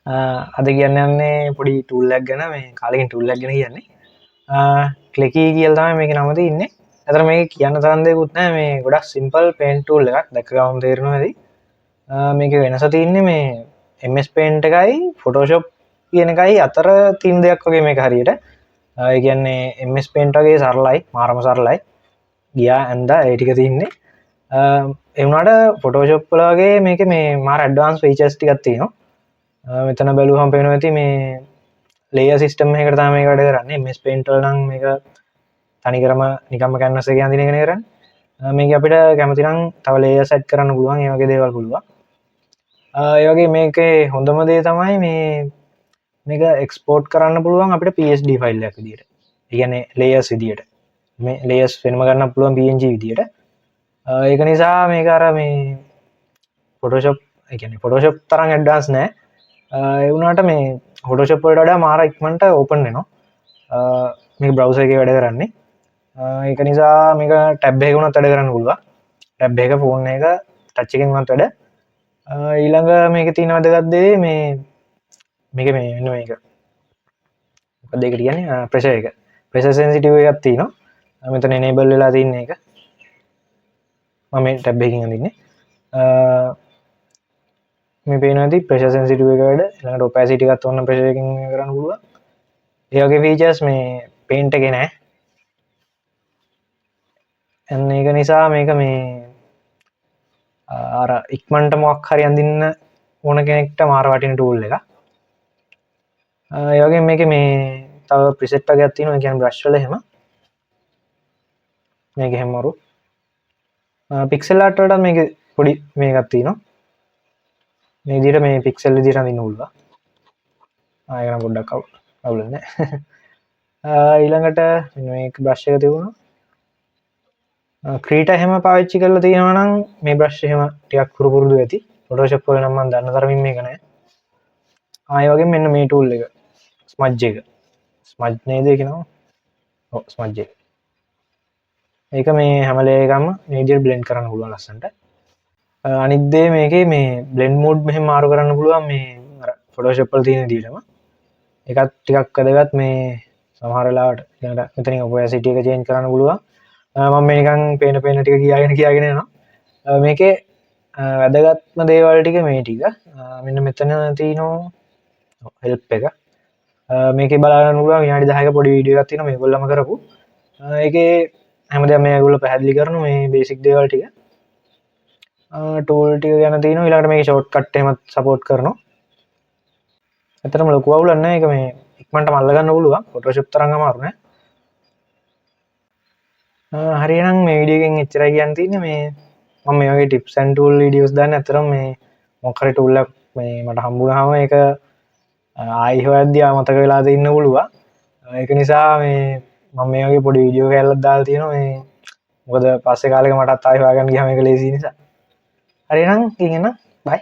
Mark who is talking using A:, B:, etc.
A: අද කියන්න යන්නේ පොඩි ටූල් එකක් ගැන මේ කාලෙකින් ටූල් එකක් ගැන කියන්නේ ක්ලිකී කියලා තමයි මේකේ නම තියෙන්නේ. අතන මේක කියන්න තරම් දෙයක්වත් නැහැ මේ ගොඩක් සිම්පල් පේන්ට් ටූල් එකක් දැක්ක ගමන් තේරෙනවා ඇති. මේකේ වෙනස තියෙන්නේ මේ MS Paint එකයි Photoshop කියන එකයි අතර තියෙන දෙයක් වගේ මේක හරියට. ඒ කියන්නේ MS Paint වගේ සරලයි මාරම සරලයි. ගියා ඇඳා ඒ ටික තියෙන්නේ. ඒ වුණාට Photoshop වල වගේ මේකේ මේ මාර ඇඩ්වාන්ස් ෆීචර්ස් ටිකක් තියෙනවා. මෙතන බැලුවහම පේනවා ඇති මේ ලේයර් සිස්ටම් එකකට තමයි මේක වැඩ කරන්නේ. MS Paint වල නම් මේක තනිකරම නිකම්ම canvas එකේ අඳින එකනේ කරන්නේ. මේක අපිට කැමති නම් තව ලේයර්ස් ඇඩ් කරන්න පුළුවන්. ඒ වගේ දේවල් පුළුවන්. ඒ වගේ මේකේ හොඳම දේ තමයි මේක එක්ස්පෝර්ට් කරන්න පුළුවන් අපිට PSD ෆයිල් එකක් විදියට. ඒ කියන්නේ ලේයර්ස් විදියට. මේ ලේයර්ස් වෙනම ගන්න පුළුවන් PNG විදියට. ඒක නිසා මේක අර මේ Photoshop ඒ කියන්නේ Photoshop තරම් ඇඩ්වාන්ස් නෑ. ඒ වුණාට මේ Photoshop වලට වඩා මාර ඉක්මනට ඕපන් වෙනවා. මේක බ්‍රවුසර් එකේ වැඩ කරන්නේ. ඒක නිසා මේක ටැබ් එකක උනත් වැඩ කරන්න පුළුවන්. ටැබ් එක ෆෝන් එක ටච් එකෙන් උනත් වැඩ. ඊළඟ මේකේ තියෙන වැදගත් දේ මේක මේ මෙන්න මේක. මොකක්ද ඒකට කියන්නේ? ප්‍රෙෂර් එක. ප්‍රෙෂර් සෙන්සිටිව් එකක් තියෙනවා. මෙතන enable වෙලා තියෙන එක. මම මේ ටැබ් එකකින් අඳින්නේ. මේ පේනවා ඇති ප්‍රෙෂර් සෙන්සිටිව් එක වැඩ. ඊළඟට opacity එකත් ඕන ප්‍රෙෂර් එකකින් කරන්න පුළුවන්. ඒ වගේ ෆීචර්ස් මේ paint එකේ නැහැ. එන්න ඒක නිසා මේක මේ අර ඉක්මනට මොකක් හරි අඳින්න ඕන කෙනෙක්ට මාර වටින ටූල් එකක්. ඒ වගේම මේකේ මේ තව preset වර්ගයක් තියෙනවා. ඒ කියන්නේ brush වල එහෙම. මේක එහෙම වරු. pixel art වලට මේක පොඩි මේකක් තියෙනවා. මේ විදිහට මේ pixel විදිහට අඳින්න පුළුවන්. ඒක නම් පොඩ්ඩක් අවුල් නැහැ. ඊළඟට මේක brush එක තිබුණා. ක්‍රීට එහෙම පාවිච්චි කරලා තියෙනවා නම් මේ බ්‍රෂ් එහෙම ටිකක් පුරුදු ඇති. Photoshop වල නම් මම දන්න තරමින් මේක නෑ. ආයෙ වගේ මෙන්න මේ ටූල් එක. ස්මජ් එක. ස්මජ් නේද ඒක නම? ඔව් ස්මජ් එක. ඒක මේ හැම ලේයරකම මේ විදිහට බ්ලෙන්ඩ් කරන්න පුළුවන් ලස්සනට. අනිත් දේ මේකේ මේ බ්ලෙන්ඩ් මෝඩ් මෙහෙම මාරු කරන්න පුළුවන් මේ අර Photoshop වල තියෙන විදිහටම. ඒකත් ටිකක් වැදගත් මේ සමහර වෙලාවට ඊළඟට මෙතනින් opacity එක change කරන්න පුළුවන්. මම මේ නිකන් පේන ටික කියාගෙන යනවා. මේකේ වැදගත්ම දේවල් ටික මේ ටික. මෙන්න මෙතන තියෙනවා help එක. මේකේ බලන්න පුළුවන් විනාඩි 10ක පොඩි වීඩියෝ එකක් තියෙනවා මේගොල්ලම කරපු. ඒකේ හැමදාම මේගොල්ලෝ පැහැදිලි කරන මේ බේසික් දේවල් ටික. ටූල් ටික ගැන තියෙනවා. ඊළඟට මේකේ ෂෝට්කට් එහෙමත් සපෝට් කරනවා. ඇත්තටම ලොකු අවුලක් නැහැ. ඒක මේ ඉක්මනට මල්ල ගන්න පුළුවන්. Photoshop තරම් අමාරු නෑ. හරිනම් මේ වීඩියෝ එකෙන් එච්චරයි කියන්න තියෙන්නේ. මේ මම මේ වගේ ටිප්ස් ඇන්ඩ් ටූල් වීඩියෝස් දාන්නේ අතරම මේ මොකක් හරි ටූල් එකක් මේ මට හම්බුනහම ඒක ආයි හොයද්දී මතක වෙලා තියෙන්න පුළුවන්. ඒක නිසා මේ මම මේ වගේ පොඩි වීඩියෝ කෑල්ලක් දාලා තියෙනවා මේ මොකද පස්සේ කාලෙක මටත් ආයි හොයාගන්න ගියාම ඒක ලේසි නිසා. හරිනම් ඉතින් එන්න බයි.